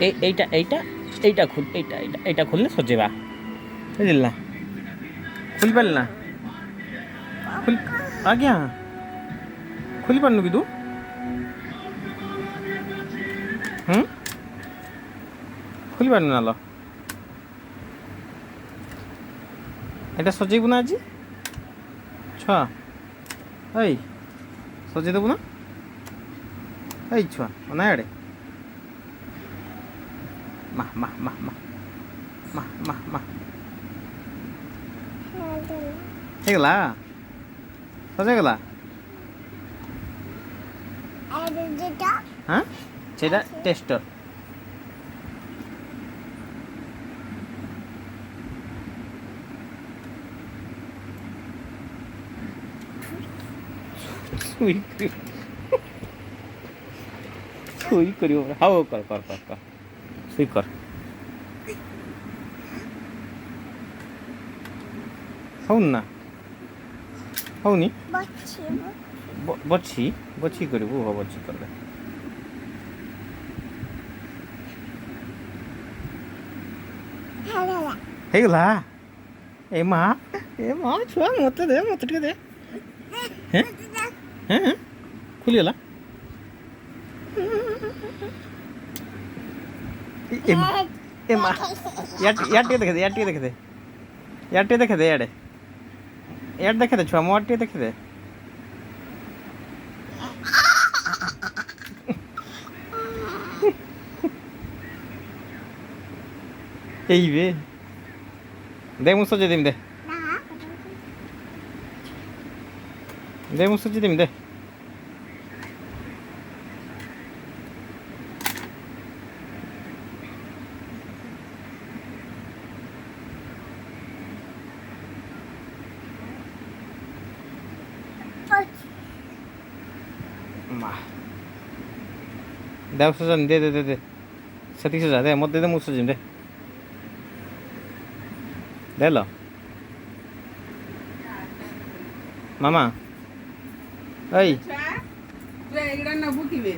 এইটা এইটা এইটা খুল, এইটা এইটা এইটা খুললে সজেবা, বুঝলি না? খুলি পারলি না? খুল আজ্ঞା খুলি পারনু কি তু? হুম, খুলি পারনু না লো? এটা সজেইবু না আଜି ଛୁଆ? ଏଇ ସଜେଇ ଦେବୁ ନା? ଏଇ ଛୁଆ ଅନା ଆଡ଼େ, ମା ମା ମା ମା ମା ମା ମା ହେଇଗଲା, ସଜେଇଗଲା। ହଁ ସେଇଟା ଟେଷ୍ଟର। ଶୋଇ କରିବ, ହଉ କର କର କର କର, ଶୋଇ କର। ହଉନି ନା? ହଉନି? ବଛି ବଛି କରିବୁ, ହଉ ବଛି କରିଦେ। ହେଇଗଲା। ଏ ମା ଛୁଆ ମତେ ଦେ, ମତେ ଟିକେ ଦେ। ହେଁ ହେଁ ଖୋଲିଗଲା। ଏ ମା ୟାର ଟିକେ ଦେଖେ ଦେ, ୟାର ଟିକେ ଦେଖେ ଦେ, ୟାର ଟିକେ ଦେଖେ ଦେ, ଇଆଡ଼େ ୟାର ଦେଖେ ଦେ ଛୁଆ, ମୋ ଆଡ଼େ ଟିକେ ଦେଖେ ଦେ। এইবে দে, ମୁଁ ସଜେଇ ଦେମି, ଦେ ଦେ, ମୁଁ ସଜେଇ ଦେମି, ଦେ। ମା ଦେ ସଜାନି, ଦେ ଦେ ଦେ ଦେ, ସେତିକି ସଜା ଦେ, ମୋତେ ଦେ, ମୁଁ ସଜେଇମି, ଦେ ଦେଲ ମାମା। ଏଇ ଏଇଗୁଡ଼ା ନବୁ କିବେ?